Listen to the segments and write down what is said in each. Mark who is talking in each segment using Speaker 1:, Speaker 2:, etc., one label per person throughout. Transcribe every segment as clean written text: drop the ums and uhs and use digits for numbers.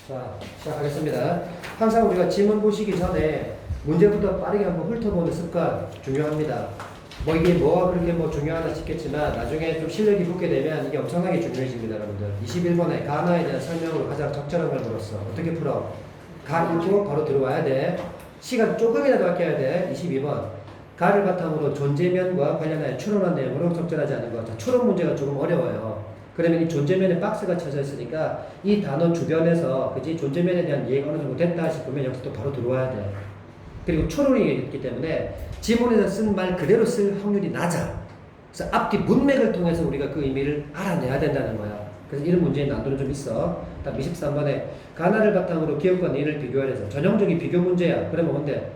Speaker 1: 자, 시작하겠습니다. 항상 우리가 지문 보시기 전에 문제부터 빠르게 한번 훑어보는 습관 중요합니다. 뭐 이게 뭐가 그렇게 뭐 중요하나 싶겠지만 나중에 좀 실력이 붙게 되면 이게 엄청나게 중요해집니다, 여러분들. 21번에 가나에 대한 설명으로 가장 적절한 걸 물었어. 어떻게 풀어? 가 읽고 바로 들어와야 돼. 시간 조금이라도 아껴야 돼. 22번. 가를 바탕으로 존재면과 관련하여 추론한 내용으로 적절하지 않은 것. 자, 추론 문제가 조금 어려워요. 그러면 이 존재면에 박스가 쳐져 있으니까 이 단어 주변에서 그지 존재면에 대한 이해가 어느 정도 됐다 싶으면 여기서 또 바로 들어와야 돼. 그리고 추론이 있기 때문에 지문에서 쓴 말 그대로 쓸 확률이 낮아. 그래서 앞뒤 문맥을 통해서 우리가 그 의미를 알아내야 된다는 거야. 그래서 이런 문제의 난도는 좀 있어. 다음 23번에 가나를 바탕으로 기업과 니을 비교하려서 전형적인 비교 문제야. 그러면 뭔데?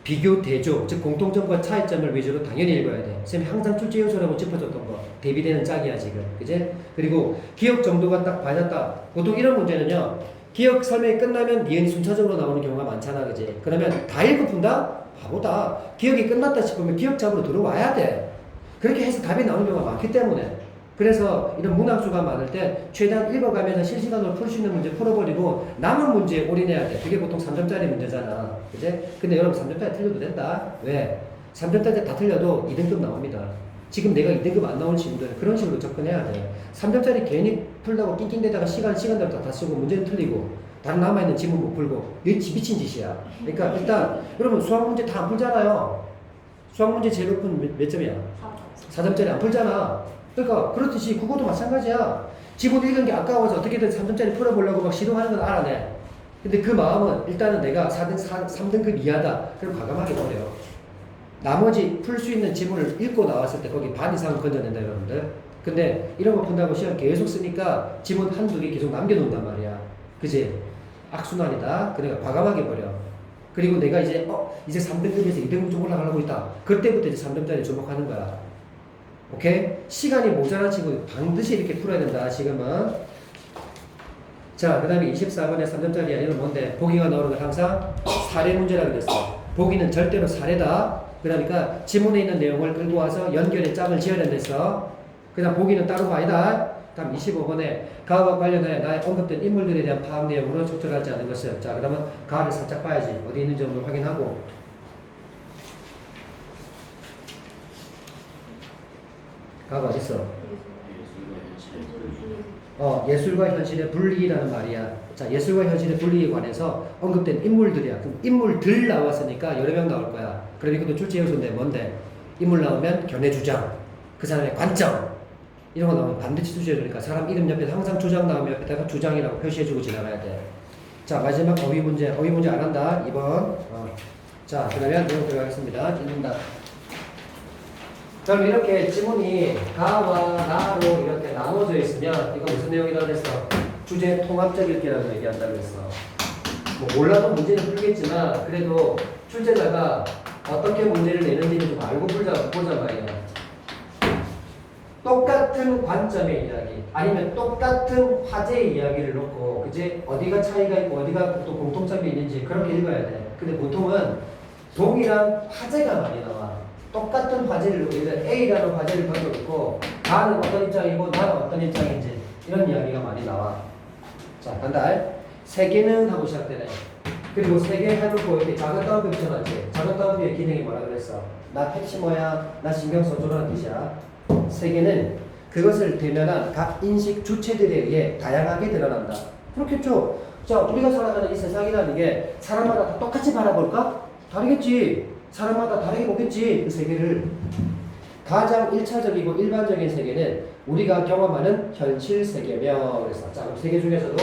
Speaker 1: 비교 대조, 즉 공통점과 차이점을 위주로 당연히 읽어야 돼. 쌤이 항상 출제 요소라고 짚어줬던 거. 대비되는 짝이야 지금. 그제? 그리고 기억 정도가 딱 맞았다. 보통 이런 문제는요. 기억 설명이 끝나면 니은이 순차적으로 나오는 경우가 많잖아. 그지? 그러면 다 읽고 푼다? 바보다. 기억이 끝났다 싶으면 기억 잡으로 들어와야 돼. 그렇게 해서 답이 나오는 경우가 많기 때문에. 그래서 이런 문항수가 많을 때 최대한 읽어가면서 실시간으로 풀 수 있는 문제 풀어버리고 남은 문제에 올인해야 돼. 그게 보통 3점짜리 문제잖아. 그제? 근데 여러분 3점짜리 틀려도 된다. 왜? 3점짜리 다 틀려도 2등급 나옵니다. 지금 내가 2등급 안 나온 친구들은 그런 식으로 접근해야 돼. 3점짜리 괜히 풀다고 낑낑대다가 시간대로 다 쓰고 문제는 틀리고 다른 남아있는 지문 못 풀고 이게 미친 짓이야. 그러니까 일단 여러분 수학 문제 다 안 풀잖아요. 수학 문제 제일 높은 몇 점이야? 4점짜리 안 풀잖아. 그러니까 그렇듯이 국어도 마찬가지야. 지문 읽은 게 아까워서 어떻게든 3점짜리 풀어보려고 막 시도하는 건 알아내. 근데 그 마음은 일단은 내가 3등급 이하다. 그럼 과감하게 버려. 나머지 풀 수 있는 지문을 읽고 나왔을 때 거기 반 이상은 건져낸다 여러분들. 근데 이런 거 푼다고 시험 계속 쓰니까 지문 한두 개 계속 남겨놓는단 말이야. 그지? 악순환이다. 그러니까 과감하게 버려. 그리고 내가 이제 3등급에서 2등급 좀 올라가려고 있다. 그때부터 이제 3점짜리 주목하는 거야. 오케이? 시간이 모자란 친구는 반드시 이렇게 풀어야 된다, 지금은. 자, 그 다음에 24번에 3점짜리야. 이건 뭔데? 보기가 나오는 건 항상 사례 문제라고 그랬어. 보기는 절대로 사례다. 그러니까 지문에 있는 내용을 끌고 와서 연결의 짝을 지어야 된댔어. 그 다음 보기는 따로가 아니다. 다음 25번에 가와 관련하여 나의 언급된 인물들에 대한 파악 내용으로 적절하지 않은 것을. 자, 그러면 가를 살짝 봐야지. 어디 있는지 한번 확인하고. 가가 어딨어? 예술과 현실의 분리라는 말이야. 자, 예술과 현실의 분리에 관해서 언급된 인물들이야. 그럼 인물들 나왔으니까 여러 명 나올 거야. 그럼 이것도 출제 요소인데 뭔데? 인물 나오면 견해 주장, 그 사람의 관점 이런 거 나오면 반드시 출제해주니까 사람 이름 옆에 항상 주장 나오면 옆에다가 주장이라고 표시해주고 지나가야 돼. 자, 마지막 어휘 문제. 어휘 문제 안 한다. 2번. 자, 그러면 내용 들어가겠습니다. 읽는다. 그럼 이렇게 지문이 가와 나로 이렇게 나눠져 있으면 이거 무슨 내용이라고 했어? 주제 통합적 읽기라고 얘기한다고 했어. 뭐 몰라도 문제는 풀겠지만 그래도 출제자가 어떻게 문제를 내는지를 좀 알고 보자 말이야. 똑같은 관점의 이야기 아니면 똑같은 화제의 이야기를 놓고 그제 어디가 차이가 있고 어디가 또 공통점이 있는지 그렇게 읽어야 돼. 근데 보통은 동일한 화제가 많이 나와. 똑같은 화제를 놓고 A라는 화제를 가져놓고 나는 어떤 입장이고 나는 어떤 입장인지 이런 이야기가 많이 나와. 자, 간다. 세계는 하고 시작되네. 그리고 세계 해놓고 이렇게 작은 따옴표 붙여놨지. 작은 따옴표의 기능이 뭐라 그랬어? 나 팩시 뭐야? 나 신경 써줘라는 뜻이야. 세계는 그것을 대면한 각 인식 주체들에 의해 다양하게 드러난다. 그렇겠죠. 자, 우리가 살아가는 이 세상이라는 게 사람마다 다 똑같이 바라볼까? 다르겠지. 사람마다 다르게 보겠지. 그 세계를. 가장 1차적이고 일반적인 세계는 우리가 경험하는 현실 세계며 그래서 자, 그럼 세계 중에서도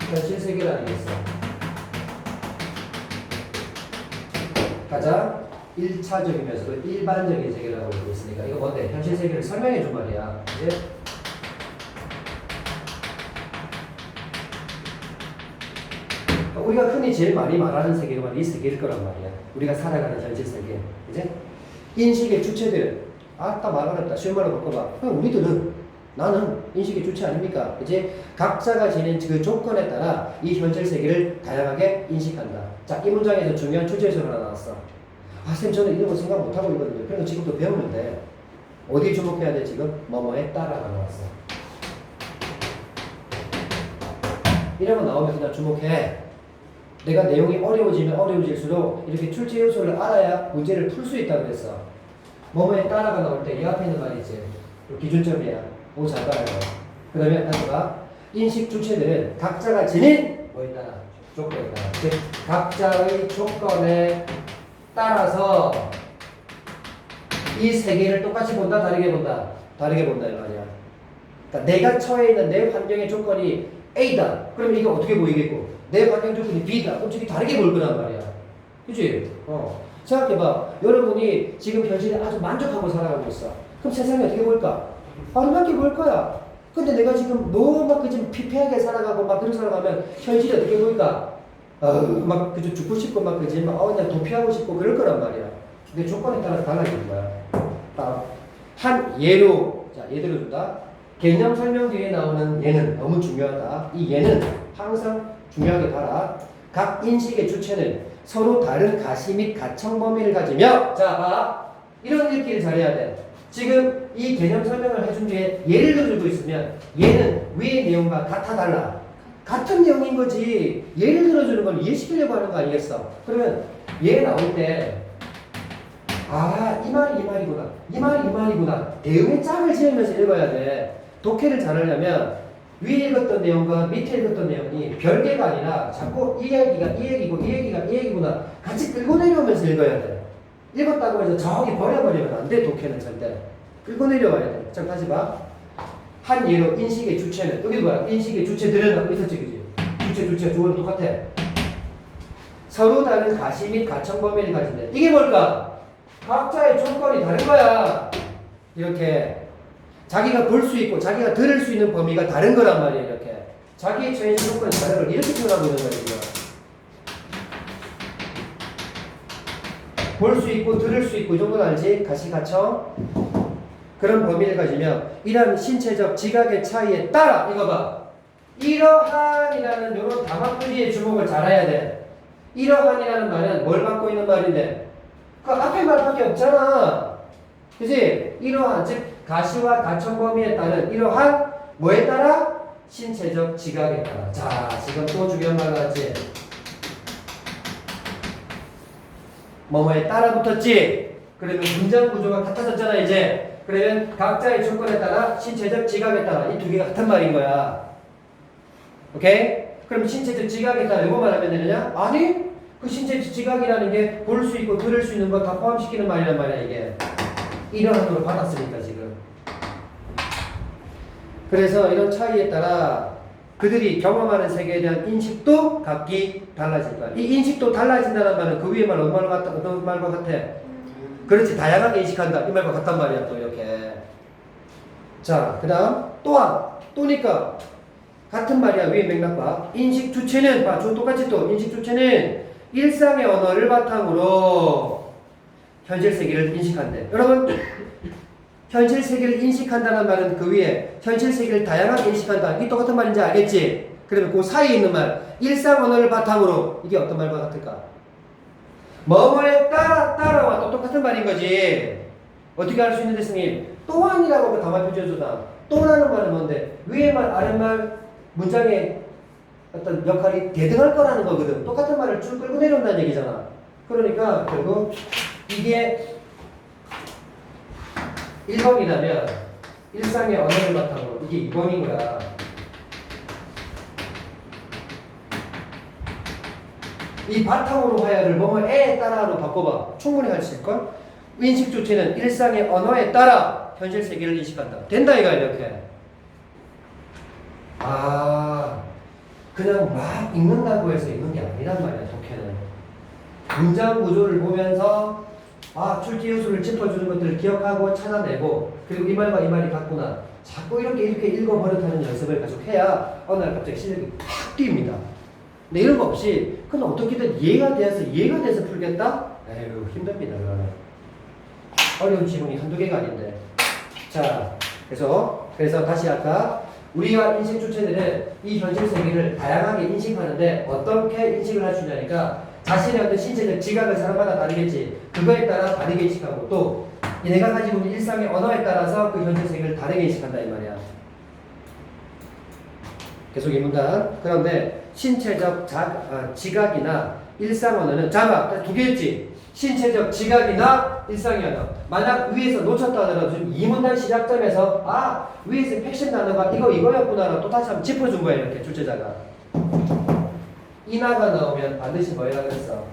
Speaker 1: 현실 세계라는 게 있어. 가장 1차적이면서도 일반적인 세계라고 알고 있으니까 이거 뭔데? 현실 세계를 설명해 준 말이야. 이제 우리가 흔히 제일 많이 말하는 세계가 바로 이 세계일 거란 말이야. 우리가 살아가는 현실 세계. 이제 인식의 주체들. 아따 말 어렵다. 쉬운 말로 바꿔봐. 그럼 우리들은 나는 인식의 주체 아닙니까? 이제 각자가 지닌 그 조건에 따라 이 현실 세계를 다양하게 인식한다. 자, 이 문장에서 중요한 출제에서 하나 나왔어. 아, 쌤 저는 이런 거 생각 못하고 있거든요. 그러니까 지금도 배우면 돼. 어디에 주목해야 돼 지금? 뭐뭐에 따라가 나왔어. 이런 거 나오면 그냥 주목해. 내가 내용이 어려워지면 어려워질수록 이렇게 출제 요소를 알아야 문제를 풀 수 있다고 그랬어. 뭐뭐에 따라가 나올 때 이 앞에 있는 말이지. 기준점이야. 오 잘 봐요. 그 다음에 다시 봐. 인식 주체들은 각자가 지닌 뭐에 따라? 조건에 따라. 즉 각자의 조건에 따라서 이 세 개를 똑같이 본다, 다르게 본다? 다르게 본다 이 말이야. 그러니까 내가 처해 있는 내 환경의 조건이 A다. 그럼 이거 어떻게 보이겠고 내 환경 조건이 B다. 그럼 저기 다르게 볼 거란 말이야. 그치? 생각해봐. 여러분이 지금 현실에 아주 만족하고 살아가고 있어. 그럼 세상이 어떻게 볼까? 아름답게 볼 거야. 근데 내가 지금 너무 막 그좀 피폐하게 살아가고 막 그렇게 살아가면 현실이 어떻게 보일까? 막 그저 죽고 싶고 막 그지 막 그냥 도피하고 싶고 그럴 거란 말이야. 근데 조건에 따라 달라지는 거야. 한 예로 자 예를 들어준다. 개념 설명 뒤에 나오는 예는 너무 중요하다. 이 예는 항상 중요하게 봐라. 각 인식의 주체는 서로 다른 가시 및 가청 범위를 가지며 자 봐. 이런 읽기를 잘해야 돼. 지금 이 개념 설명을 해준 뒤에 예를 들어주고 있으면 얘는 위의 내용과 같아 달라. 같은 내용인 거지. 예를 들어주는 걸 이해시키려고 하는 거 아니겠어? 그러면 얘 나올 때 이 말이 이 말이구나. 이 말이 이 말이구나. 대응의 짝을 지으면서 읽어야 돼. 독해를 잘하려면 위에 읽었던 내용과 밑에 읽었던 내용이 별개가 아니라 자꾸 이 얘기가 이 얘기고 이 얘기가 이 얘기구나. 같이 끌고 내려오면서 읽어야 돼. 읽었다고 해서 저기 버려버리면 안 돼. 독해는 절대. 끌고 내려와야 돼. 자 다시 봐. 한 예로 인식의 주체는 여기 뭐야? 인식의 주체들은 있었지 그지? 주체 주어는 똑같아. 서로 다른 가시 및 가청 범위를 가진대. 이게 뭘까? 각자의 조건이 다른 거야. 이렇게 자기가 볼 수 있고 자기가 들을 수 있는 범위가 다른 거란 말이야. 이렇게 자기의 처해진 조건이 다른 걸 이렇게 표현하고 있는 거야 지금. 볼 수 있고 들을 수 있고 이 정도는 알지? 가시 가청 그런 범위를 가지며 이러한 신체적 지각의 차이에 따라 이거 봐. 이러한이라는 이런 담합부지의 주목을 잘 해야 돼. 이러한이라는 말은 뭘 갖고 있는 말인데 그 앞에 말밖에 없잖아. 그치? 이러한 즉 가시와 가청 범위에 따른 이러한 뭐에 따라? 신체적 지각에 따라. 자 지금 또 중요한 말 나왔지? 뭐뭐에 따라 붙었지? 그러면 문장 구조가 같아졌잖아 이제. 그러면 각자의 조건에 따라 신체적 지각에 따라 이 두 개가 같은 말인 거야. 오케이? 그럼 신체적 지각에 따라 이거만 하면 되느냐? 아니 그 신체적 지각이라는 게 볼 수 있고 들을 수 있는 거 다 포함시키는 말이란 말이야 이게. 이러한으로 받았으니까 지금. 그래서 이런 차이에 따라 그들이 경험하는 세계에 대한 인식도 각기 달라질 거야. 이 인식도 달라진다는 말은 그 위에 말 어떤 말과 같아? 그렇지 다양하게 인식한다 이 말과 같단 말이야 또 이렇게. 자 그 다음 또니까 같은 말이야. 위에 맥락 봐. 인식 주체는 봐 똑같이 또 인식 주체는 일상의 언어를 바탕으로 현실 세계를 인식한대. 여러분 현실 세계를 인식한다는 말은 그 위에 현실 세계를 다양하게 인식한다 이게 똑같은 말인지 알겠지? 그러면 그 사이에 있는 말 일상 언어를 바탕으로 이게 어떤 말과 같을까? 뭐뭐에 따라와 또 똑같은 말인 거지. 어떻게 알 수 있는데 스님? 또한이라고 담아 표현해주다. 또라는 말은 뭔데? 위에 말 아래 말 문장의 어떤 역할이 대등할 거라는 거거든. 똑같은 말을 쭉 끌고 내려온다는 얘기잖아. 그러니까 결국 이게 1번이라면 일상의 언어를 바탕으로 이게 2번인 거야. 이 바탕으로 하야를 뭐뭐에 따라로 바꿔봐. 충분히 할 수 있을걸? 인식 주체는 일상의 언어에 따라 현실 세계를 인식한다. 된다 이거야 이렇게. 그냥 막 읽는다고 해서 읽는 게 아니란 말이야 독해는. 문장 구조를 보면서 출제 요소를 짚어주는 것들을 기억하고 찾아내고 그리고 이 말과 이 말이 같구나. 자꾸 이렇게 읽어버릇하는 연습을 계속 해야 어느 날 갑자기 실력이 팍 뜁니다. 근데 이런 거 없이 그건 어떻게든 이해가 돼서 풀겠다? 에휴 힘듭니다. 그거는. 어려운 지문이 한두 개가 아닌데. 자 그래서 다시 아까 우리가 인식 주체들은 이 현실 세계를 다양하게 인식하는데 어떻게 인식을 할 수 있냐니까 자신의 어떤 신체적 지각을 사람마다 다르겠지. 그거에 따라 다르게 인식하고 또 내가 가지고 있는 일상의 언어에 따라서 그 현실 세계를 다르게 인식한다 이 말이야. 계속 이 문단. 그런데 신체적 지각이나 일상 언어는 잠깐 두 개였지. 신체적 지각이나 일상의 언어. 만약 위에서 놓쳤다 하더라도 지금 이 문단 시작점에서 위에서 핵심 단어가 이거였구나 또 다시 한번 짚어준 거야 이렇게 출제자가. 인하가 나오면 반드시 뭐 해라 그랬어?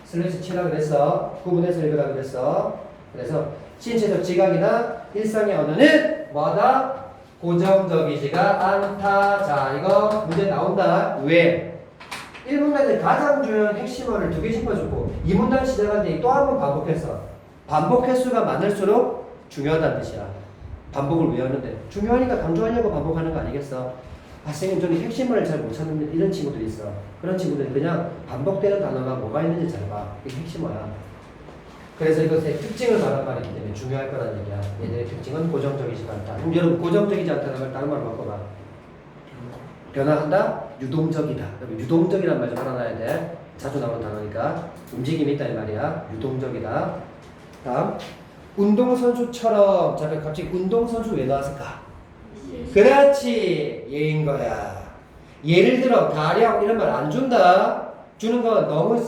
Speaker 1: 슬래시 치라 그랬어. 구분해서 읽으라 그랬어. 그래서 신체적 지각이나 일상의 언어는 뭐다? 고정적이지가 않다. 자, 이거 문제 나온다. 왜? 1문단의 가장 중요한 핵심어를 두 개 짚어주고 2문단 시작할 때 또 한 번 반복했어. 반복 횟수가 많을수록 중요하다는 뜻이야. 반복을 왜 하는데? 중요하니까 강조하려고 반복하는 거 아니겠어? 선생님 저는 핵심어를 잘 못 찾는데 이런 친구들이 있어. 그런 친구들은 그냥 반복되는 단어가 뭐가 있는지 잘 봐. 이게 핵심어야. 그래서 이것의 특징을 말한 말이기 때문에 중요할 거라는 얘기야. 얘들의 특징은 고정적이지 않다. 그럼 여러분 고정적이지 않다는 걸 다른 말로 바꿔봐. 변화한다? 유동적이다. 유동적이란 말 좀 알아놔야 돼. 자주 나오는 단어니까. 움직임이 있다 이 말이야. 유동적이다. 다음. 운동선수처럼. 자, 갑자기 운동선수 왜 나왔을까? 그렇지. 얘인 거야. 예를 들어 가령 이런 말 안 준다. 주는 건 너무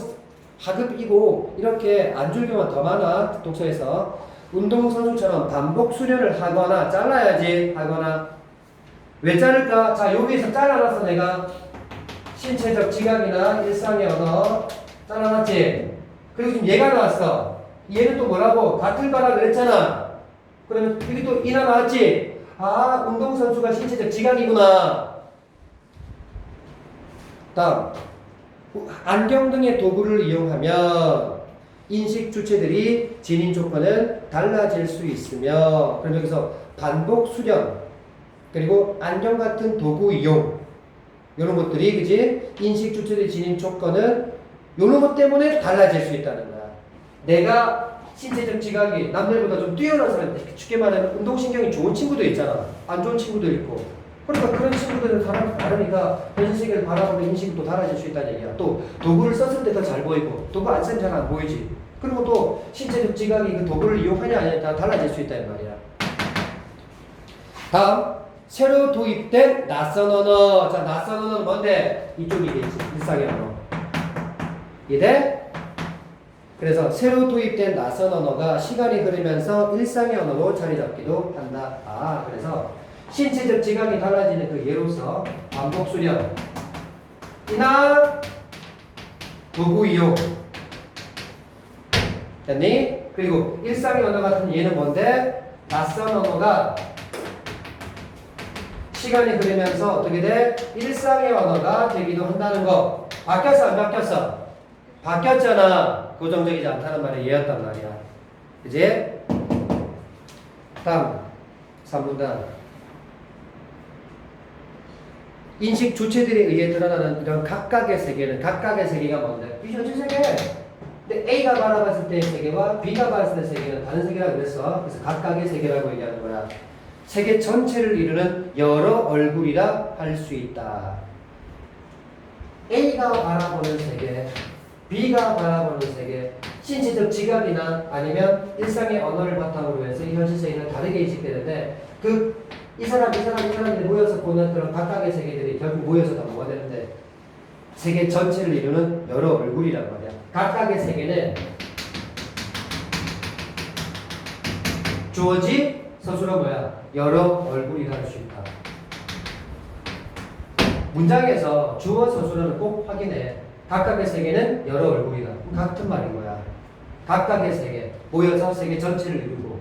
Speaker 1: 하급이고 이렇게 안 줄 경우가 더 많아. 독서에서. 운동선수처럼 반복 수련을 하거나 잘라야지 하거나. 왜 자를까? 자, 여기에서 잘라놨어 내가. 신체적 지각이나 일상의 언어 잘라놨지. 그리고 지금 얘가 나왔어. 얘는 또 뭐라고? 같을 거라 그랬잖아. 그러면 여기 또 이나 나왔지. 운동선수가 신체적 지각이구나. 다음. 안경 등의 도구를 이용하면 인식 주체들이 진인 조건은 달라질 수 있으며, 그럼 여기서 반복 수련 그리고 안경 같은 도구 이용 이런 것들이 그지 인식 주체들이 진인 조건은 이런 것 때문에 달라질 수 있다는 거야. 내가 신체적 지각이 남들보다 좀 뛰어난 사람, 쉽게 말하면 운동신경이 좋은 친구도 있잖아. 안 좋은 친구도 있고. 그러니까 그런 친구들은 사람 다르니까 현실 세계를 바라보는 인식이 또 달라질 수 있다는 얘기야. 또 도구를 썼을 때 더 잘 보이고 도구 안 쓰면 잘 안 보이지. 그리고 또 신체적 지각이 그 도구를 이용하냐 아니냐 다 달라질 수 있다는 말이야. 다음 새로 도입된 낯선 언어. 자, 낯선 언어는 뭔데? 이쪽이겠지. 일상의 언어. 이해돼? 그래서 새로 도입된 낯선 언어가 시간이 흐르면서 일상의 언어로 자리 잡기도 한다. 그래서 신체적 지각이 달라지는 그 예로서 반복 수련 이나 도구 이용 됐니? 그리고 일상의 언어 같은 얘는 뭔데? 낯선 언어가 시간이 흐르면서 어떻게 돼? 일상의 언어가 되기도 한다는 거. 바뀌었어 안 바뀌었어? 바뀌었잖아. 고정적이지 않다는 말이 얘였단 말이야. 그지? 다음 3문단. 인식 주체들에 의해 드러나는 이런 각각의 세계는 각각의 세계가 뭔데? 이 현실 세계. 근데 A가 바라봤을 때의 세계와 B가 바라봤을 때의 세계는 다른 세계라고 그랬어. 그래서 각각의 세계라고 얘기하는 거야. 세계 전체를 이루는 여러 얼굴이라 할 수 있다. A가 바라보는 세계, B가 바라보는 세계, 신체적 지각이나 아니면 일상의 언어를 바탕으로 해서 이 현실 세계는 다르게 인식되는데 이 사람들이 모여서 보는 그런 각각의 세계들이 결국 모여서 다 뭐가 되는데 세계 전체를 이루는 여러 얼굴이란 말이야. 각각의 세계는 주어지 서술어 뭐야? 여러 얼굴이라 할 수 있다. 문장에서 주어 서술어는 꼭 확인해. 각각의 세계는 여러 얼굴이다. 같은 말인 거야. 각각의 세계 모여서 세계 전체를 이루고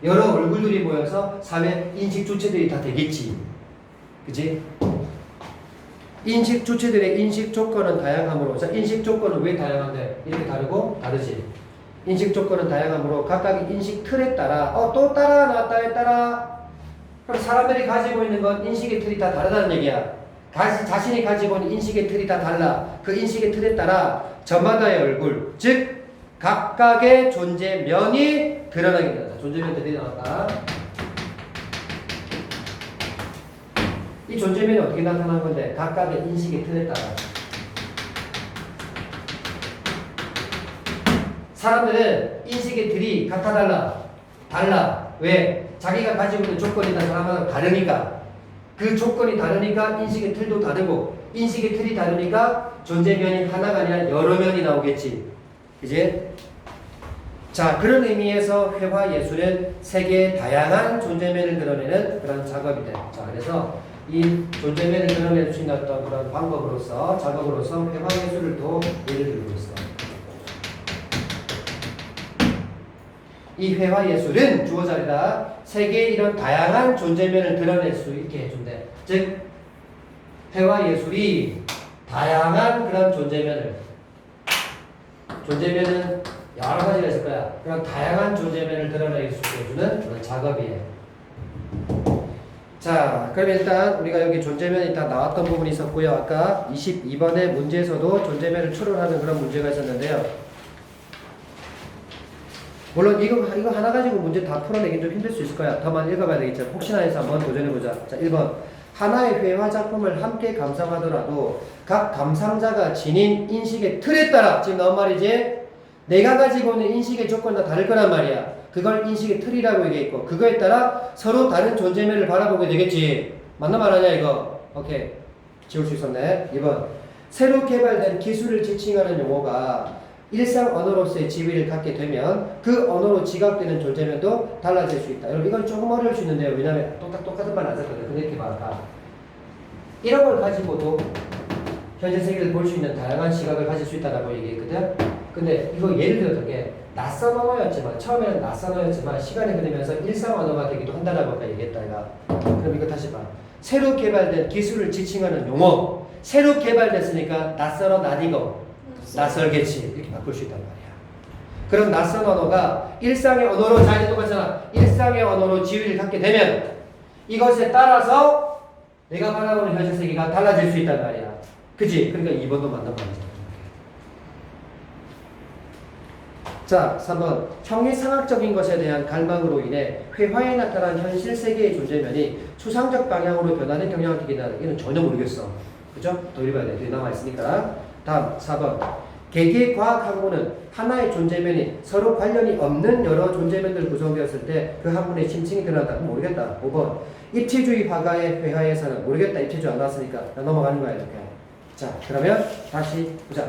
Speaker 1: 여러 얼굴들이 모여서 사회 인식 주체들이 다 되겠지. 그치? 인식 주체들의 인식 조건은 다양하므로. 자, 인식 조건은 왜 다양한데? 이렇게 다르고 다르지. 인식 조건은 다양하므로 각각의 인식 틀에 따라 또 따라 나왔다에 따라 그럼 사람들이 가지고 있는 건 인식의 틀이 다 다르다는 얘기야. 자신이 가지고 있는 인식의 틀이 다 달라. 그 인식의 틀에 따라 저마다의 얼굴, 즉 각각의 존재면이 드러나게 된다. 존재면들이 나왔다. 이 존재면이 어떻게 나타나는 건데? 각각의 인식의 틀에 따라. 사람들은 인식의 틀이 같아 달라. 왜? 자기가 가지고 있는 조건이 다 사람마다 다르니까. 그 조건이 다르니까 인식의 틀도 다르고 인식의 틀이 다르니까 존재면이 하나가 아니라 여러 면이 나오겠지. 이제 자 그런 의미에서 회화 예술은 세계의 다양한 존재면을 드러내는 그런 작업이 돼. 자 그래서 이 존재면을 드러낼 수 있는 어떤 그런 방법으로서 작업으로서 회화 예술을 또 예를 들고 있어. 이 회화 예술은 주어 자리다 세계의 이런 다양한 존재면을 드러낼 수 있게 해준대. 즉 회화 예술이 다양한 그런 존재면은 여러 가지가 있을 거야. 그런 다양한 존재면을 드러낼 수 있게 해주는 그런 작업이에요. 자, 그럼 일단 우리가 여기 존재면이 일단 나왔던 부분이 있었고요. 아까 22번의 문제에서도 존재면을 추론하는 그런 문제가 있었는데요. 물론 이거 하나 가지고 문제 다 풀어내긴 좀 힘들 수 있을 거야. 더 많이 읽어봐야 되겠죠. 혹시나 해서 한번 도전해보자. 자, 1번. 하나의 회화 작품을 함께 감상하더라도 각 감상자가 지닌 인식의 틀에 따라 지금 나온 말이지 내가 가지고 있는 인식의 조건과 다를 거란 말이야. 그걸 인식의 틀이라고 얘기했고 그거에 따라 서로 다른 존재면을 바라보게 되겠지. 맞나 말하냐 이거. 오케이. 지울 수 있었네. 2번. 새로 개발된 기술을 지칭하는 용어가 일상 언어로서의 지위를 갖게 되면 그 언어로 지각되는 존재면도 달라질 수 있다. 여러분 이건 조금 어려울 수 있는데요. 왜냐하면 똑같은 말 안 썼거든요. 근데 이렇게 말할까. 이런 걸 가지고도 현재 세계를 볼 수 있는 다양한 시각을 가질 수 있다고 얘기했거든. 근데 이거 예를 들어 어떻게 낯선 언어였지만 처음에는 낯선 언어였지만 시간이 흐르면서 일상 언어가 되기도 한다라고 아까 얘기했다. 그럼 이거 다시 봐. 새로 개발된 기술을 지칭하는 용어. 새로 개발됐으니까 낯설어 낯이고 낯설겠지. 이렇게 바꿀 수 있단 말이야. 그럼 낯선 언어가 일상의 언어로 자 이제 똑같잖아. 일상의 언어로 지위를 갖게 되면 이것에 따라서 내가 바라보는 현실 세계가 달라질 수 있단 말이야. 그치? 그러니까 2번도 맞는 말이잖아. 자, 3번. 형이상학적인 것에 대한 갈망으로 인해 회화에 나타난 현실 세계의 존재면이 추상적 방향으로 변하는 경향을 띠긴다. 이건 전혀 모르겠어. 그죠? 더 읽어야 돼. 뒤에 남아있으니까. 다음 4번. 개개의 과학 학문은 하나의 존재면이 서로 관련이 없는 여러 존재면들 구성되었을 때 그 학문의 심층이 드러난다. 모르겠다. 5번. 입체주의 화가의 회화에서는 모르겠다. 입체주의 안 나왔으니까 넘어가는 거야. 이렇게. 자, 그러면 다시 보자.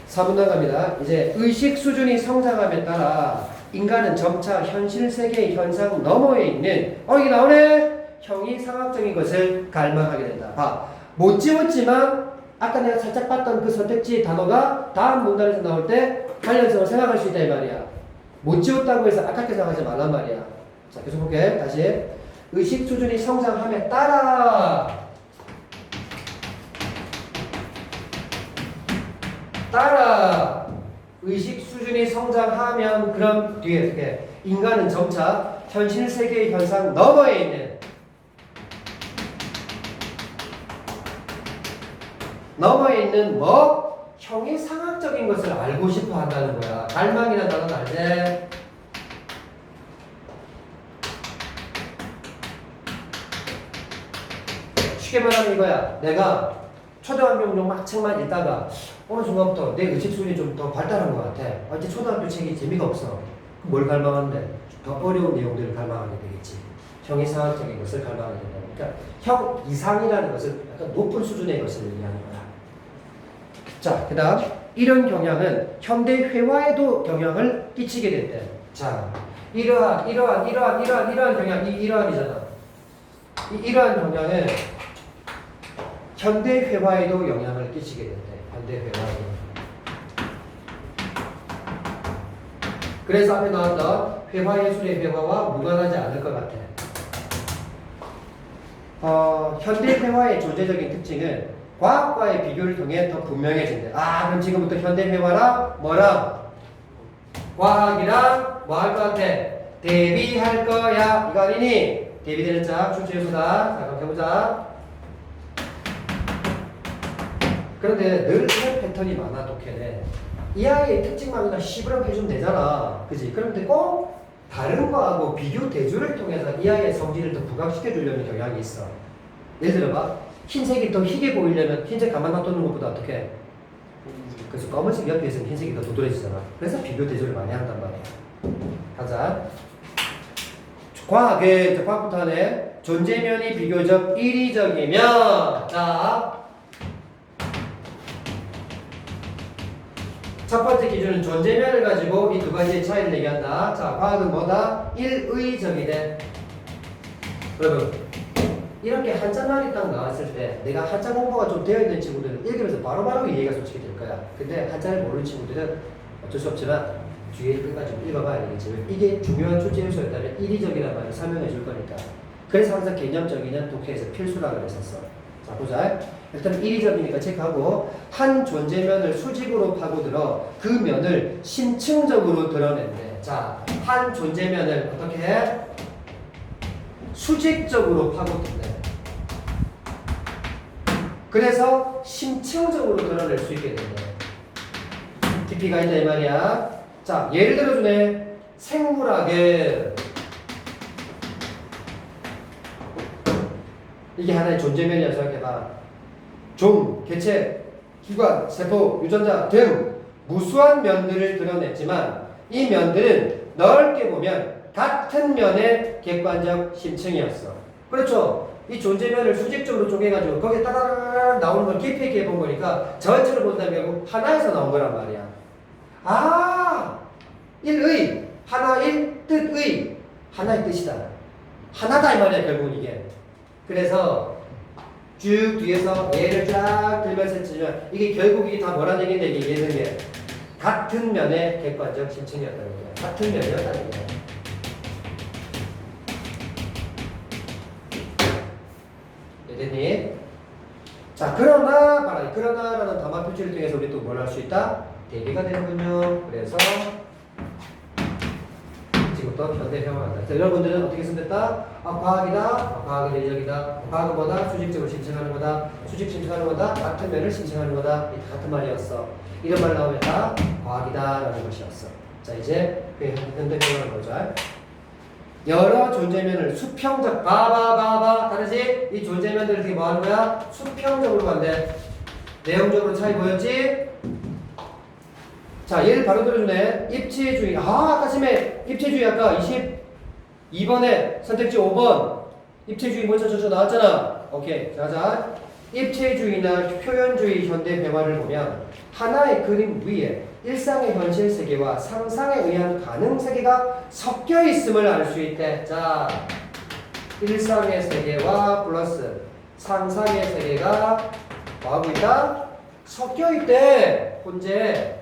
Speaker 1: 4분 나갑니다. 이제 의식 수준이 성장함에 따라 인간은 점차 현실 세계의 현상 너머에 있는 이게 나오네. 형이상학적인 것을 갈망하게 된다. 봐. 못 지웠지만 아까 내가 살짝 봤던 그 선택지 단어가 다음 문단에서 나올 때 관련성을 생각할 수 있다 이 말이야. 못 지웠다고 해서 아깝게 생각하지 말란 말이야. 자, 계속 볼게. 다시. 의식 수준이 성장함에 따라 의식 수준이 성장하면 그럼 뒤에 이렇게 인간은 점차 현실 세계의 현상 너머에 있는 뭐? 형이상학적인 것을 알고 싶어 한다는 거야. 갈망이라는 단어는 알지? 쉽게 말하면 이거야. 내가 초등학교 막 책만 읽다가 어느 순간부터 내 의식 수준이 좀 더 발달한 것 같아. 이제 초등학교 책이 재미가 없어. 그럼 뭘 갈망하는데? 더 어려운 내용들을 갈망하게 되겠지. 형이상학적인 것을 갈망하게 된다. 그러니까 형 이상이라는 것은 약간 높은 수준의 것을 얘기하는 거야. 자, 그 다음 이런 경향은 현대 회화에도 영향을 끼치게 됐대. 자, 이러한 경향, 이러한이잖아. 이러한 경향은 현대 회화에도 영향을 끼치게 된대. 현대 회화에도. 그래서 앞에 나왔던 회화 예술의 회화와 무관하지 않을 것 같아. 현대 회화의 존재적인 특징은 과학과의 비교를 통해 더 분명해진대. 그럼 지금부터 현대 회화랑 뭐랑? 과학이랑 뭐 할 것 같아? 대비할 거야. 이거 아니니? 대비되는 자, 출제 요소다. 자, 그럼 해보자. 그런데 늘 이런 패턴이 많아, 독해에. 이 아이의 특징만 그냥 시부름 해주면 되잖아. 그지? 그런데 꼭 다른 거하고 비교 대조를 통해서 이 아이의 성질을 더 부각시켜 주려는 경향이 있어. 예를 들어봐. 흰색이 더 희게 보이려면 흰색 가만 놔두는 것보다 어떻게? 그래서 검은색 옆에 있으면 흰색이 더 도드라지잖아. 그래서 비교 대조를 많이 한단 말이야. 가자. 과학부터 하네. 존재면이 비교적 이리적이면, 자, 첫 번째 기준은 존재면을 가지고 이 두 가지의 차이를 얘기한다. 자, 과학은 뭐다? 일의적이래. 여러분, 이렇게 한자말이 딱 나왔을 때 내가 한자 공부가 좀 되어 있는 친구들은 읽으면서 바로바로 이해가 솔직히 될 거야. 근데 한자를 모르는 친구들은 어쩔 수 없지만 뒤에 끝까지 좀 읽어봐야 되겠지. 이게 중요한 출제 요소였다면 일의적이란 말을 설명해 줄 거니까. 그래서 항상 개념적이는 독해에서 필수라고 그랬었어. 자, 보자. 일단 일의적이니까 체크하고, 한 존재면을 수직으로 파고들어 그 면을 심층적으로 드러낸대. 자, 한 존재면을 어떻게 해? 수직적으로 파고든대. 그래서 심층적으로 드러낼 수 있게 된대. 깊이가 있다 이 말이야. 자, 예를 들어주네. 생물학에 이게 하나의 존재면이야. 생각해봐. 종, 개체, 기관, 세포, 유전자 등 무수한 면들을 드러냈지만 이 면들은 넓게 보면 같은 면의 객관적 심층이었어. 그렇죠? 이 존재면을 수직적으로 쪼개가지고 거기에 따라라라 나오는 걸 깊이 있게 본 거니까 전체를 본다면 결국 하나에서 나온 거란 말이야. 아! 일의, 하나일, 뜻의, 하나의 뜻이다. 하나다 이 말이야 결국은 이게. 그래서 쭉 뒤에서 예를 쫙 들면서 했지만 이게 결국 이게 다 뭐라는 얘기인데 이게 예는 게 같은 면의 객관적 심층이었다는 거야. 같은 면이었다는 거야. 이해됐니? 자, 그러나 봐라. 그러나라는 담화 표시를 통해서 우리 또 뭘 할 수 있다? 대비가 되는군요. 그래서 지금부터 현대형을 한다. 여러분들은 어떻게 쓰면 됐다? 과학이다. 과학은 일적이다. 과학은 뭐다? 수직적으로 심층하는 거다. 수직 심층하는 거다. 같은 면을 심층하는 거다. 이 같은 말이었어. 이런 말 나오면 다 과학이다 라는 것이었어. 자, 이제 그 현대형을 보자. 여러 존재면을 수평적 봐봐 다르지? 이 존재면들을 어떻게 뭐 하는 거야? 수평적으로 간대. 내용적으로 차이 보였지? 자, 얘를 바로 들어주네. 입체주의. 아까 전에 입체주의 아까 22번에 선택지 5번. 입체주의 먼저 저저 나왔잖아. 오케이. 자. 입체주의나 표현주의 현대 배화를 보면 하나의 그림 위에 일상의 현실 세계와 상상에 의한 가능 세계가 섞여 있음을 알 수 있대. 자, 일상의 세계와 플러스 상상의 세계가 뭐하고 있다? 섞여 있대. 혼재.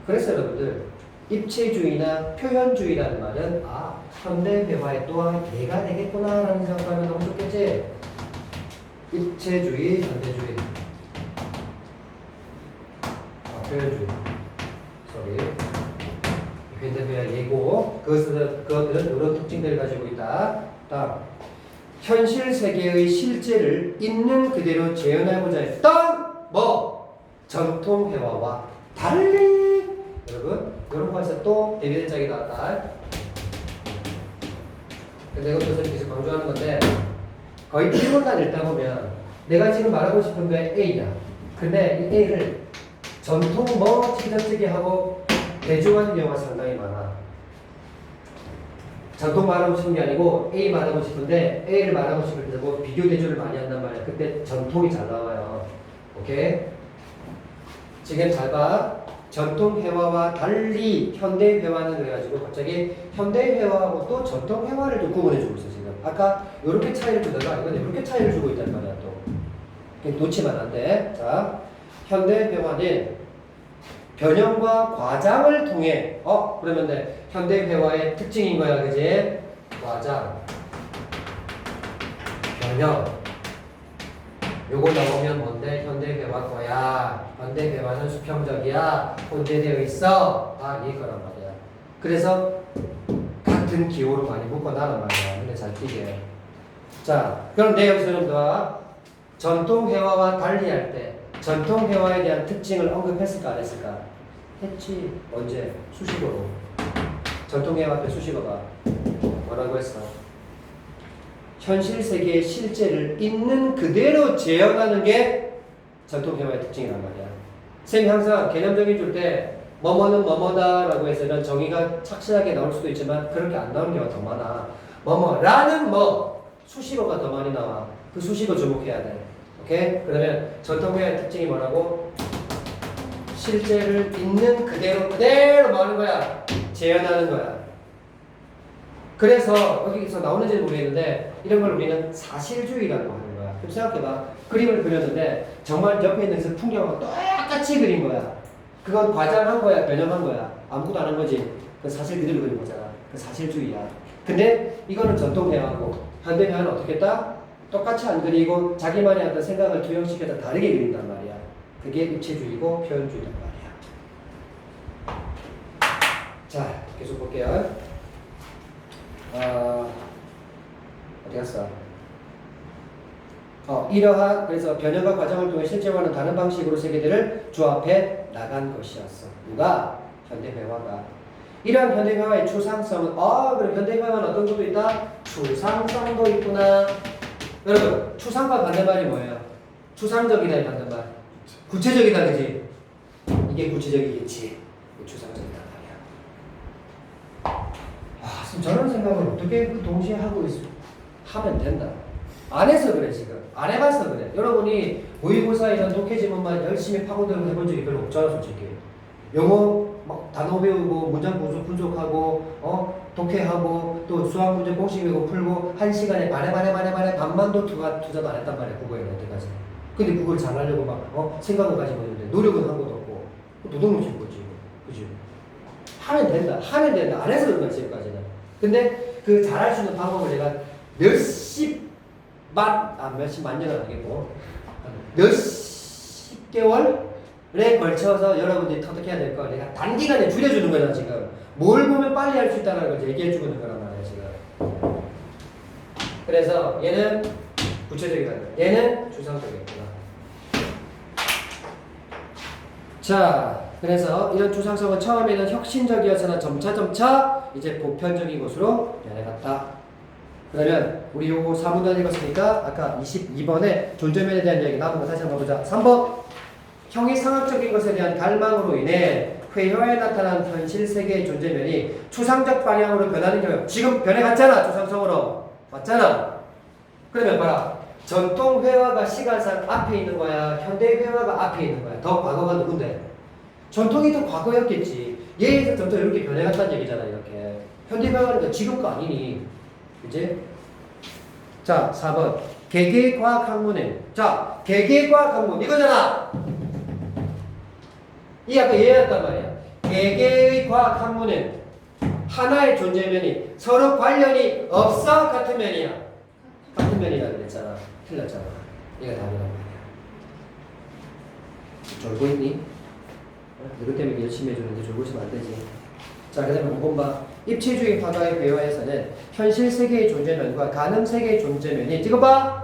Speaker 1: 그래서 여러분들 입체주의나 표현주의라는 말은 현대 배화의 또한 예가 되겠구나 라는 생각하면 너무 좋겠지? 입체주의, 현대주의, 표현주의, 현대 배화의 예고, 그것들은 이런 특징들을 가지고 있다. 다음, 현실 세계의 실제를 있는 그대로 재현하고자 했던 전통 회화와 달리. 여러분, 이런 컨셉도 대비된 짝이 나왔다. 근데 이것도 계속 강조하는 건데, 거의 1문단 읽다 보면 내가 지금 말하고 싶은 게 A야. 근데 이 A를 전통 찌개찌개 하고 대조하는 경우가 상당히 많아. 전통 말하고 싶은 게 아니고 A 말하고 싶은데 A를 말하고 싶을 때고 비교 대조를 많이 한단 말이야. 그때 전통이 잘 나와요. 오케이? 지금 잘 봐. 전통 회화와 달리 현대 회화는 그래가지고 갑자기 현대 회화하고 또 전통 회화를 또 구분해주고 있어 지금. 아까 이렇게 차이를 주다가 이건 이렇게 차이를 주고 있단 말이야 또. 놓치면 안 돼. 자, 현대 회화는 변형과 과장을 통해 그러면 돼. 현대 회화의 특징인 거야, 그지? 과장, 변형. 요거 나오면 뭔데? 현대배화 거야. 현대배화는 수평적이야. 혼재되어 있어. 이 거란 말이야. 그래서 같은 기호로 많이 묶어놔란 말이야. 근데 잘 띄게. 자, 그런데 여기서는 더 전통 회화와 달리 할 때 전통 회화에 대한 특징을 언급했을까 안 했을까? 했지. 언제? 수식어로. 전통 회화 앞에 수식어가 뭐라고 했어? 현실 세계의 실제를 있는 그대로 재현하는 게 전통 회화의 특징이란 말이야. 쌤이 항상 개념적인 줄 때 뭐뭐는 뭐뭐다라고 해서 이런 정의가 착실하게 나올 수도 있지만 그렇게 안 나오는 경우가 더 많아. 뭐뭐라는 뭐 수식어가 더 많이 나와. 그 수식어 주목해야 돼. 오케이? 그러면 전통회화의 특징이 뭐라고? 실제를 있는 그대로 뭐 하는 거야? 재현하는 거야. 그래서 여기서 나오는지 모르겠는데 이런 걸 우리는 사실주의라고 하는 거야. 그럼 생각해봐. 그림을 그렸는데 정말 옆에 있는 그 풍경하고 똑같이 그린 거야. 그건 과장한 거야, 변형한 거야. 아무것도 안 한 거지. 그 사실 그대로 그린 거잖아. 그 사실주의야. 근데 이거는 전통회화고 현대회화는 어떻게 했다? 똑같이 안 그리고 자기만의 어떤 생각을 투영시켜서 다르게 그린단 말이야. 그게 입체주의고 표현주의란 말이야. 자, 계속 볼게요. 어디 갔어? 이러한 그래서 변형과 과정을 통해 실제와는 다른 방식으로 세계들을 조합해 나간 것이었어. 누가? 현대회화가. 이러한 현대회화의 추상성은 그럼 현대회화는 어떤 것도 있다? 추상성도 있구나. 여러분, 추상과 반대말이 뭐예요? 추상적이다의 반대말. 구체적이다, 그지? 이게 구체적이겠지. 추상적이다 말이야. 저런 생각을 어떻게 그 동시에 하면 된다. 안 해서 그래, 지금. 안 해봐서 그래. 여러분이 모의고사 이런 독해 지문만 열심히 파고들고 해본 적이 별로 없잖아, 솔직히. 영어 막 단어 배우고 문장 분석하고 독해하고 또 수학 문제 공식 외우고 풀고 한 시간에 반에 반만도 투자도 안 했단 말이야, 국어에 여태까지. 근데 그걸 잘하려고 막 생각을 가지고 있는데 노력은 한 것도 없고 도둑놈인 거지, 그지? 하면 된다. 안 해서 그런 거야, 지금까지는. 근데 그 잘할 수 있는 방법을 내가 몇십만 년은 아니겠고 몇십 개월에 걸쳐서 여러분들이 터득해야 될 거 내가 단기간에 줄여주는 거잖아, 지금. 뭘 보면 빨리 할 수 있다는 걸 얘기해주는 거란 말이야, 지금. 그래서 얘는 구체적이다. 얘는 추상적이구나. 자, 그래서 이런 추상성은 처음에는 혁신적이어서는 점차 이제 보편적인 것으로 변해갔다. 그러면 우리 요거 4분단 읽었으니까 아까 22번에 존재면에 대한 이야기 남은 거 다시 한번 보자. 3번. 형이상학적인 것에 대한 갈망으로 인해 회화에 나타난 현실 세계의 존재면이 추상적 방향으로 변하는 경우. 지금 변해갔잖아, 추상성으로. 맞잖아. 그러면 봐라. 전통 회화가 시간상 앞에 있는 거야, 현대 회화가 앞에 있는 거야. 더 과거가 누군데? 전통이 더 과거였겠지. 얘에서 점점 이렇게 변해갔다는 얘기잖아, 이렇게. 현대 회화는 지금 거 아니니. 그치? 자, 4번. 개개과학 학문은. 자, 개개과학 학문. 이거잖아. 이 아까 얘였단 말이야. 개개의 과학 학문은 하나의 존재면이 서로 관련이 없어? 같은 면이야? 같은 면이라 그랬잖아. 틀렸잖아. 얘가 답이란 말이야. 졸고 있니? 누구 때문에 열심히 해주는데 졸고 있으면 안 되지. 자, 그 다음에 5번 봐. 입체주의 화가의 배화에서는 현실 세계의 존재면과 가능 세계의 존재면이, 이거 봐!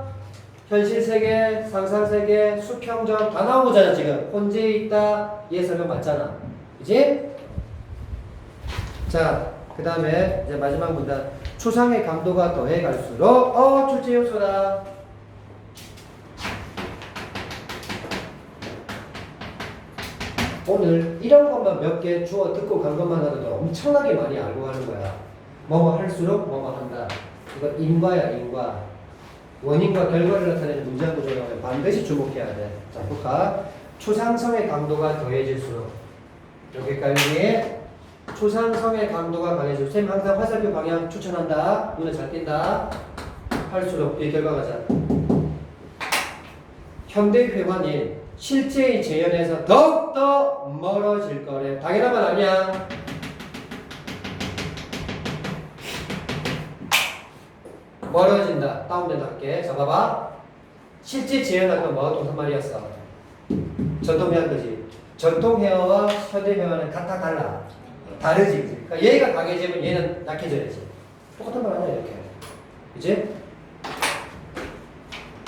Speaker 1: 현실 세계, 상상 세계, 수평점 다 나온 거잖아, 지금. 혼재에 있다. 얘 설명 맞잖아. 그지? 자, 그 다음에 이제 마지막 문단. 추상의 강도가 더해 갈수록, 출제 요소다. 오늘 이런 것만 몇 개 주워 듣고 간 것만 하더라도 엄청나게 많이 알고 가는 거야. 뭐뭐 할수록 뭐뭐 한다. 이거 인과야, 인과. 원인과 결과를 나타내는 문장 구조라면 반드시 주목해야 돼. 자, 볼까? 추상성의 강도가 더해질수록. 여기까지. 추상성의 강도가 강해질수록. 쌤 항상 화살표 방향 추천한다. 눈에 잘 띈다. 할수록 이 결과가 잘. 현대 회화는 실제의 재현에서 더욱더 멀어질 거래. 당연한 말 아니야. 멀어진다. 다운된다 할게. 자, 봐봐. 실제 재현하는 뭐가 동사말이었어? 전통회화인 거지. 전통회화와 현대회화는 같아 달라. 다르지. 그러니까 얘가 강해지면 얘는 약해져야지. 똑같은 말 아니야, 이렇게. 그치?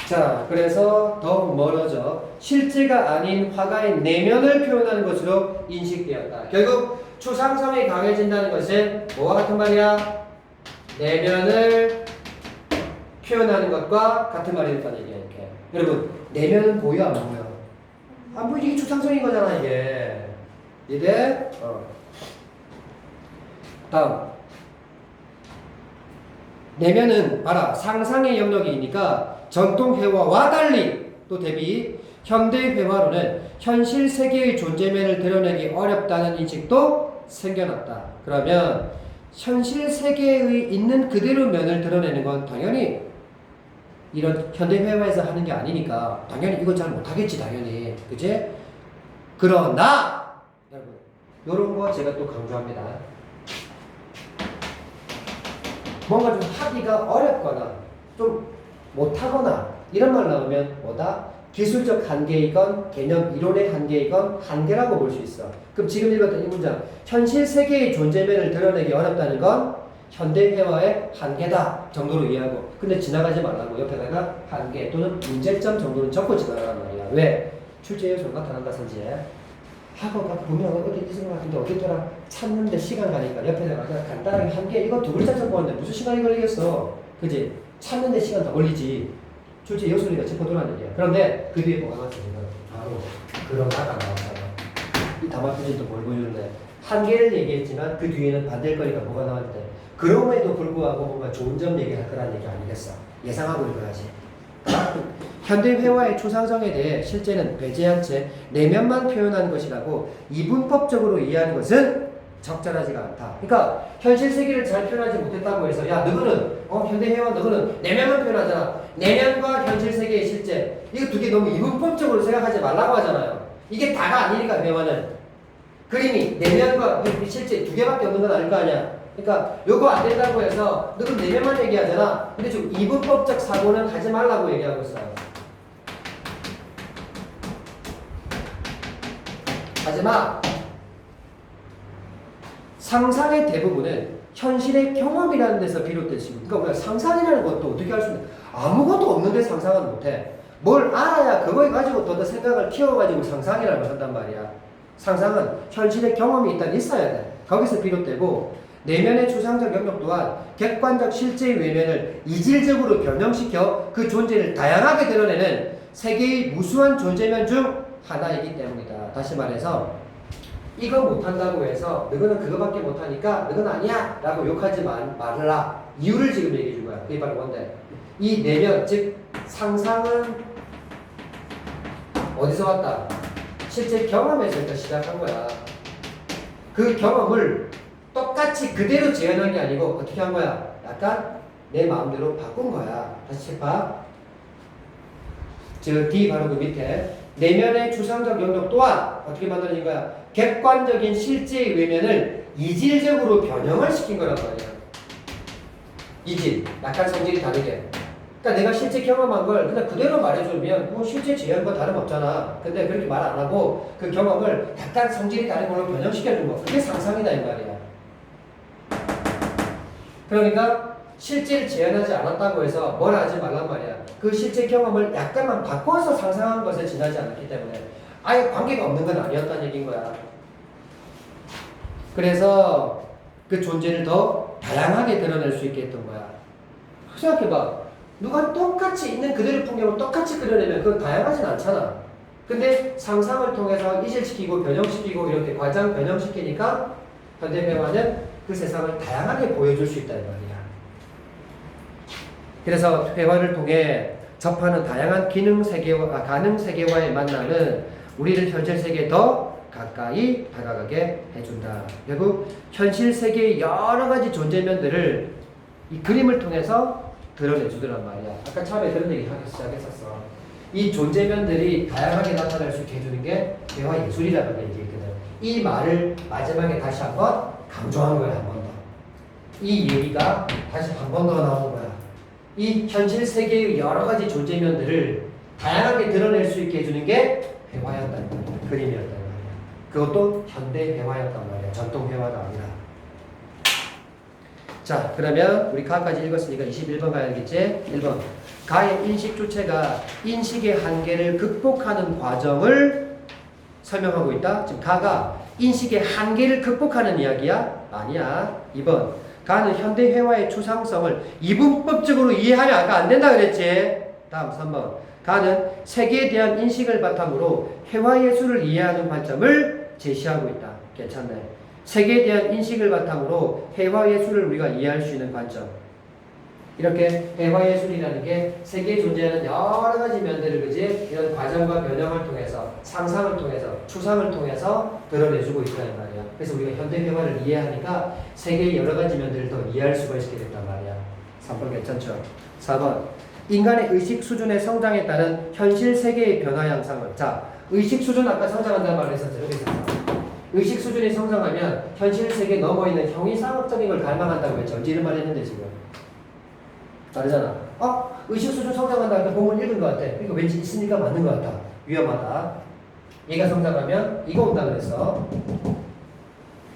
Speaker 1: 자, 그래서 더욱 멀어져 실제가 아닌 화가의 내면을 표현하는 것으로 인식되었다. 결국 추상성이 강해진다는 것은 뭐와 같은 말이야? 내면을 표현하는 것과 같은 말이 됐다는 얘기야, 이렇게. 여러분, 내면은 보여, 안 보여? 안 보이지? 이게 추상성인 거잖아, 이게. 이래. 다음. 내면은 봐라 상상의 영역이니까 전통 회화와 달리 또 대비 현대 회화로는 현실 세계의 존재면을 드러내기 어렵다는 인식도 생겨났다. 그러면 현실 세계의 있는 그대로 면을 드러내는 건 당연히 이런 현대 회화에서 하는 게 아니니까 당연히 이거 잘 못하겠지 당연히 그치? 그러나 여러분 요런 거 제가 또 강조합니다. 뭔가 좀 하기가 어렵거나 좀 못하거나 이런 말 나오면 뭐다? 기술적 한계이건 개념 이론의 한계이건 한계라고 볼 수 있어. 그럼 지금 읽었던 이 문장 현실 세계의 존재면을 드러내기 어렵다는 건 현대회화의 한계다 정도로 이해하고 근데 지나가지 말라고 옆에다가 한계 또는 문제점 정도는 적고 지나가란 말이야. 왜? 출제 요소가 나타난다 선지에 학원가 보면 어디 있는 것 같은데 어디더라 찾는데 시간 가니까 옆에다가 그냥 간단하게 한계 이거 두 글자 적었는데 무슨 시간이 걸리겠어 그지? 찾는데 시간 더 걸리지 출제 요소리가 짚어두라는 얘기야. 그런데 그 뒤에 뭐가 나왔어 지금 바로 그러다가 나왔잖아. 이 담화 표지도 뭘 보여주는데 한계를 얘기했지만 그 뒤에는 반대거리가 뭐가 나왔대. 그럼에도 불구하고 뭔가 좋은 점 얘기할 거란 얘기 아니겠어. 예상하고 읽어야지. 현대 회화의 초상성에 대해 실제는 배제한 채 내면만 표현한 것이라고 이분법적으로 이해하는 것은 적절하지가 않다. 그러니까 현실 세계를 잘 표현하지 못했다고 해서 야 너는 현대 회화 너는 내면만 표현하잖아. 내면과 현실 세계의 실제 이거 두 개 너무 이분법적으로 생각하지 말라고 하잖아요. 이게 다가 아니니까 회화는 그림이 내면과 실제 두 개밖에 없는 건 아닐 거 아니야. 그러니까 요거 안 된다고 해서 너는 내면만 얘기하잖아. 근데 지금 이분법적 사고는 하지 말라고 얘기하고 있어요. 하지마. 상상의 대부분은 현실의 경험이라는 데서 비롯될 수 있고, 그러니까 우리가 상상이라는 것도 어떻게 할 수 있는? 아무것도 없는데 상상은 못해. 뭘 알아야 그거에 가지고 더 생각을 키워가지고 상상이라고 한단 말이야. 상상은 현실의 경험이 일단 있어야 돼. 거기서 비롯되고 내면의 추상적 영역 또한 객관적 실제의 외면을 이질적으로 변형시켜 그 존재를 다양하게 드러내는 세계의 무수한 존재면 중 하나이기 때문이다. 다시 말해서 이거 못한다고 해서 너는 그거밖에 못하니까 너는 아니야 라고 욕하지 말라. 이유를 지금 얘기해 준 거야. 그게 바로 뭔데? 이 내면 즉 상상은 어디서 왔다? 실제 경험에서 일단 시작한 거야. 그 경험을 똑같이 그대로 재현한 게 아니고 어떻게 한 거야? 약간 내 마음대로 바꾼 거야. 다시 봐. 저 D 바로 그 밑에 내면의 추상적 영역 또한 어떻게 만들어진 거야? 객관적인 실제의 외면을 이질적으로 변형을 시킨 거란 말이야. 이질, 약간 성질이 다르게. 그러니까 내가 실제 경험한 걸 그냥 그대로 말해주면 뭐 실제 재현과 다름없잖아. 근데 그렇게 말 안 하고 그 경험을 약간 성질이 다른 걸로 변형시켜준 거. 그게 상상이다 이 말이야. 그러니까 실제를 재현하지 않았다고 해서 뭘 하지 말란 말이야. 그 실제 경험을 약간만 바꿔서 상상한 것에 지나지 않았기 때문에 아예 관계가 없는 건 아니었다는 얘기인 거야. 그래서 그 존재를 더 다양하게 드러낼 수 있게 했던 거야. 생각해봐. 누가 똑같이 있는 그대로 풍경을 똑같이 그려내면 그건 다양하진 않잖아. 근데 상상을 통해서 이질시키고 변형시키고 이렇게 과장 변형시키니까 현대회화는 그 세상을 다양하게 보여줄 수 있다는 말이야. 그래서 회화를 통해 접하는 다양한 가능 세계와의 만남은 우리를 현실 세계에 더 가까이 다가가게 해준다. 결국 현실 세계의 여러 가지 존재면들을 이 그림을 통해서 드러내주더란 말이야. 아까 처음에 그런 얘기 하기 시작했었어. 이 존재면들이 다양하게 나타날 수 있게 해주는 게 대화 예술이라는 얘기거든. 이 말을 마지막에 다시 한번 강조한 거야. 한 번 더. 이 얘기가 다시 한 번 더 나오는 거야. 이 현실 세계의 여러 가지 존재면들을 다양하게 드러낼 수 있게 해주는 게 회화였단 말이야. 그림이었단 말이야. 그것도 현대 회화였단 말이야. 전통 회화가 아니라. 자, 그러면 우리 가까지 읽었으니까 21번 가야겠지? 1번. 가의 인식 주체가 인식의 한계를 극복하는 과정을 설명하고 있다. 지금 가가 인식의 한계를 극복하는 이야기야? 아니야. 2번. 가는 현대 회화의 추상성을 이분법적으로 이해하면 아까 안 된다 그랬지? 다음 3번. 가는 세계에 대한 인식을 바탕으로 회화 예술을 이해하는 관점을 제시하고 있다. 괜찮네. 세계에 대한 인식을 바탕으로 회화예술을 우리가 이해할 수 있는 관점. 이렇게 회화예술이라는 게 세계에 존재하는 여러 가지 면들을 그지 이런 과정과 변형을 통해서 상상을 통해서 추상을 통해서 드러내주고 있다는 말이야. 그래서 우리가 현대 회화를 이해하니까 세계의 여러 가지 면들을 더 이해할 수가 있게 된단 말이야. 3번 괜찮죠? 4번 인간의 의식 수준의 성장에 따른 현실 세계의 변화 양상을. 자, 의식 수준 아까 성장한다는 말을 했었죠. 여기 있었어. 의식 수준이 성장하면 현실 세계에 넘어있는 형이상학적인 걸 갈망한다고 했죠. 언제 이런 말 했는데 지금. 다르잖아. 의식 수준 성장한다 할 때 본문 읽은 것 같아. 이거 왠지 있으니까 맞는 것 같아. 위험하다. 얘가 성장하면 이거 온다 그랬어.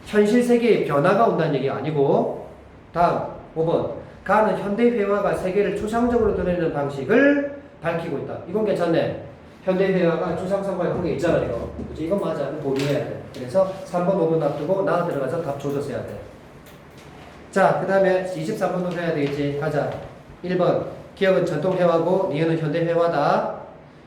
Speaker 1: 현실 세계의 변화가 온다는 얘기가 아니고. 다음 5번 가는 현대회화가 세계를 추상적으로 드러내는 방식을 밝히고 있다. 이건 괜찮네. 현대회화가 추상성과 그런 게 있잖아 이거. 그치? 이건 맞아. 보류해야 돼. 그래서 3번 5번 놔두고 나가 들어가서 답 조져서 해야 돼. 자, 그 다음에 23번도 해야 되겠지. 가자. 1번 기억은 전통회화고 니은은 현대회화다.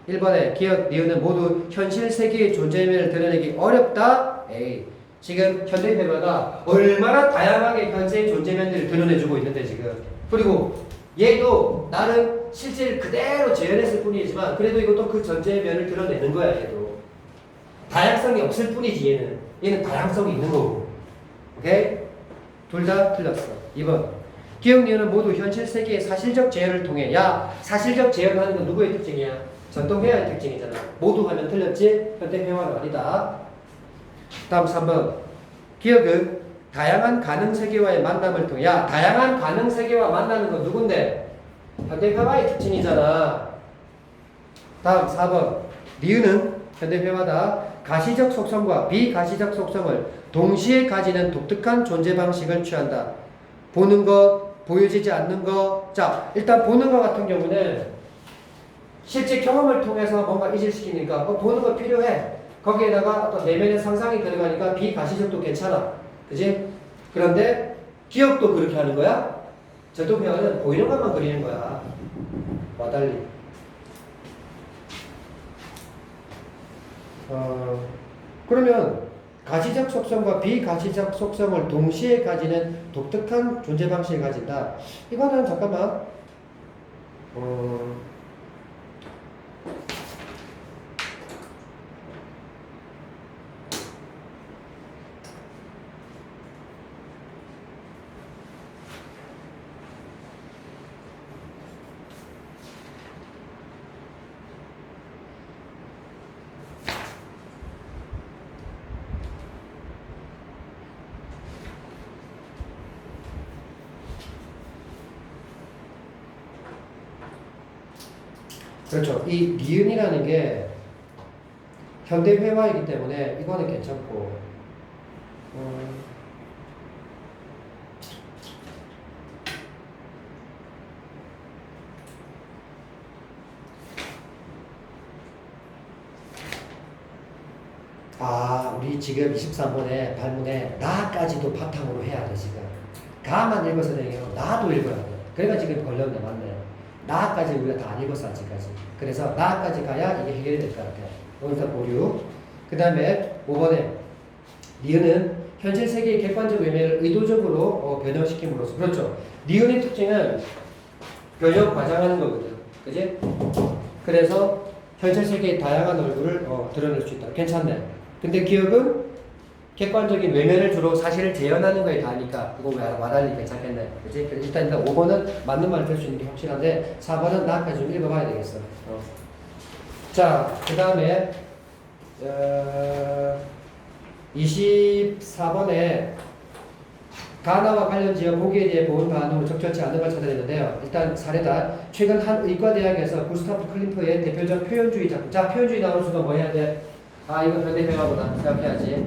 Speaker 1: 1번에 기억, 니은은 모두 현실 세계의 존재면을 드러내기 어렵다. 에이, 지금 현대회화가 얼마나 다양하게 현재의 존재면들을 드러내주고 있는데 지금. 그리고 얘도 나름 실제를 그대로 재현했을 뿐이지만 그래도 이것도 그 존재면을 드러내는 거야. 얘도 다양성이 없을 뿐이지. 얘는 다양성이 있는 거고. 오케이? 둘 다 틀렸어. 2번 기억 니은은 모두 현실 세계의 사실적 재현을 통해. 야, 사실적 재현하는 건 누구의 특징이야? 전통회화의 특징이잖아. 모두 하면 틀렸지? 현대회화는 아니다. 다음 3번 기억은 다양한 가능 세계와의 만남을 통해. 야, 다양한 가능 세계와 만나는 건 누군데? 현대회화의 특징이잖아. 다음 4번 니은은 현대회화다. 가시적 속성과 비가시적 속성을 동시에 가지는 독특한 존재 방식을 취한다. 보는 것, 보여지지 않는 것. 자, 일단 보는 것 같은 경우는 실제 경험을 통해서 뭔가 이질시키니까 보는 거 필요해. 거기에다가 또 내면의 상상이 들어가니까 비가시적도 괜찮아. 그지? 그런데 기억도 그렇게 하는 거야? 전통회화는 보이는 것만 그리는 거야. 와달리. 그러면 가시적 속성과 비가시적 속성을 동시에 가지는 독특한 존재 방식을 가진다. 이거는 잠깐만. 그렇죠. 이 니은이라는 게 현대회화이기 때문에 이거는 괜찮고. 우리 지금 23번에 발문에 나까지도 바탕으로 해야 돼 지금. 가만 읽어서 되는 게 나도 읽어야 돼. 그래가 지금 걸렸네. 맞네. 나까지 우리가 다 안 읽었어 아직까지. 그래서 나까지 가야 이게 해결이 될 것 같아. 오늘 보류. 그 다음에 5번에 니은은 현실 세계의 객관적 외면을 의도적으로 변형시킴으로써. 그렇죠. 니은의 특징은 변형 과장하는 거거든. 그지? 그래서 현실 세계의 다양한 얼굴을 드러낼 수 있다. 괜찮네. 근데 기억은 객관적인 외면을 주로 사실을 재현하는 거에 다니까 이거 와달리 괜찮겠네. 그치? 일단 5번은 맞는 말을 들 수 있는 게 확실한데 4번은 나까지 좀 읽어봐야 되겠어. 자, 그 다음에 24번에 가나와 관련 지역 보기에 대해 보은 반응으로 적절치 않은 걸 찾아냈는데요. 일단 사례다. 최근 한 의과대학에서 구스타프 클림프의 대표적 표현주의 작품. 자, 표현주의 나오는 순간 뭐 해야 돼? 이거 현대회화구나 생각해야지.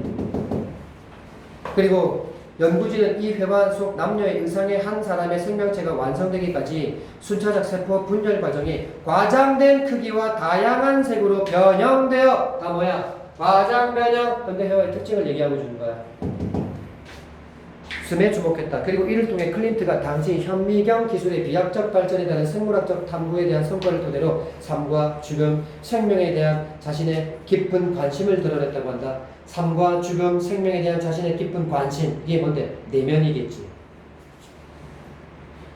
Speaker 1: 그리고 연구진은 이 회화 속 남녀의 의상의 한 사람의 생명체가 완성되기까지 순차적 세포 분열 과정이 과장된 크기와 다양한 색으로 변형되어. 다 뭐야? 과장 변형. 현대회화의 특징을 얘기하고 주는 거야. 슴에 주목했다. 그리고 이를 통해 클림트가 당시 현미경 기술의 비약적 발전에 따른 생물학적 탐구에 대한 성과를 토대로 삶과 죽음, 생명에 대한 자신의 깊은 관심을 드러냈다고 한다. 삶과 죽음, 생명에 대한 자신의 깊은 관심, 이게 뭔데? 내면이겠지.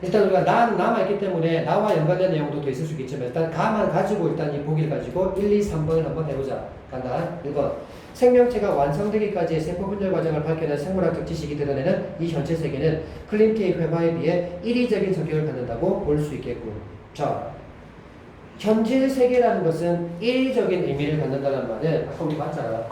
Speaker 1: 일단 우리가 나는 남아있기 때문에 나와 연관된 내용도 더 있을 수 있겠지만 일단 가만 가지고 일단 이 보기를 가지고 1, 2, 3번을 한번 해보자. 간다. 1번. 생명체가 완성되기까지의 세포 분열 과정을 밝혀낸 생물학적 지식이 드러내는 이 현체 세계는 클림트의 회화에 비해 이리적인 성격을 갖는다고 볼 수 있겠고. 자, 현실 세계라는 것은 이리적인 의미를 갖는다는 말은 아까 우리 봤잖아.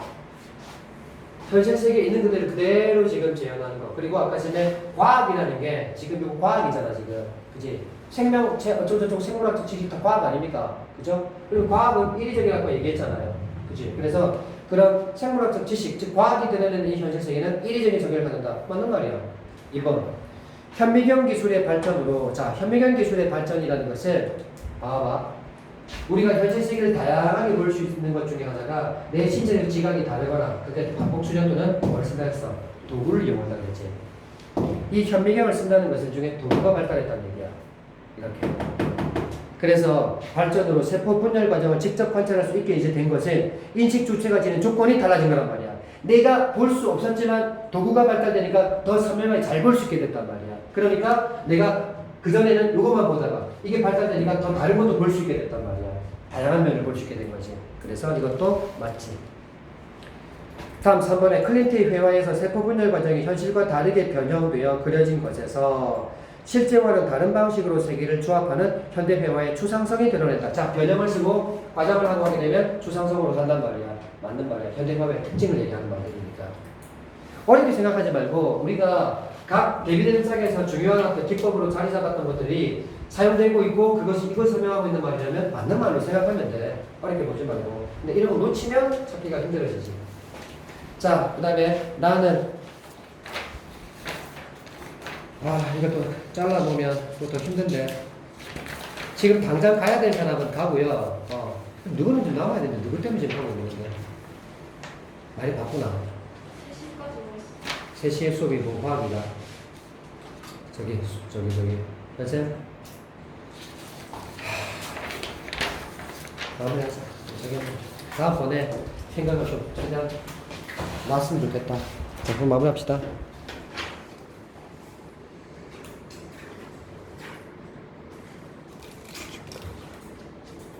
Speaker 1: 현실 세계에 있는 그대를 그대로 지금 재현하는 거. 그리고 아까 전에 과학이라는 게 지금 이거 과학이잖아 지금. 그지? 생명체 어쩌고저쩌고 생물학적 지식 다 과학 아닙니까? 그죠? 그리고 과학은 이리적이라고 얘기했잖아요. 그지? 그래서 그런 생물학적 지식, 즉 과학이 드러내는 이 현실 세계는 이리적인 성격을 갖는다. 맞는 말이야. 2번. 현미경 기술의 발전으로, 자, 현미경 기술의 발전이라는 것은 봐봐. 우리가 현실 세계를 다양하게 볼 수 있는 것 중에 하나가 내 신체적 지각이 다르거나 그때 반복 수련도는 뭘 쓴다 했어? 도구를 이용한다고 했지. 이 현미경을 쓴다는 것은 중에 도구가 발달했다는 얘기야. 이렇게. 그래서 발전으로 세포 분열 과정을 직접 관찰할 수 있게 이제 된 것은 인식 주체가 지닌 조건이 달라진 거란 말이야. 내가 볼 수 없었지만 도구가 발달되니까 더 선명하게 잘 볼 수 있게 됐단 말이야. 그러니까 내가 그전에는 이것만 보다가 이게 발달되니까 더 다른 것도 볼 수 있게 됐단 말이야. 다양한 면을 볼 수 있게 된 거지. 그래서 이것도 맞지. 다음 3번에 클림트의 회화에서 세포 분열 과정이 현실과 다르게 변형되어 그려진 것에서 실제와는 다른 방식으로 세계를 조합하는 현대 회화의 추상성이 드러낸다. 자, 변형을 쓰고 과장을 하고 하게 되면 추상성으로 산단 말이야. 맞는 말이야. 현대 회화의 특징을 얘기하는 말이니까. 어렵게 생각하지 말고 우리가 각 대비되는 짝에서 중요한 어떤 기법으로 자리 잡았던 것들이 사용되고 있고 그것이 이걸 설명하고 있는 말이라면 맞는 말로 생각하면 돼. 어렵게 보지 말고. 근데 이런 거 놓치면 찾기가 힘들어지지. 자, 그 다음에 나는 이것도 잘라보면 그것도 힘든데 지금 당장 가야 될 사람은 가고요. 누구는 좀 남아야 되는데 누구 때문에 지금 하고 있는데 많이 바쁘나? 3시에 수업이 뭐 과학이다. 저기 여보세요? 마무리하자. 다음번에 생각을 좀 최대한 놨으면 좋겠다. 자, 그럼 마무리합시다.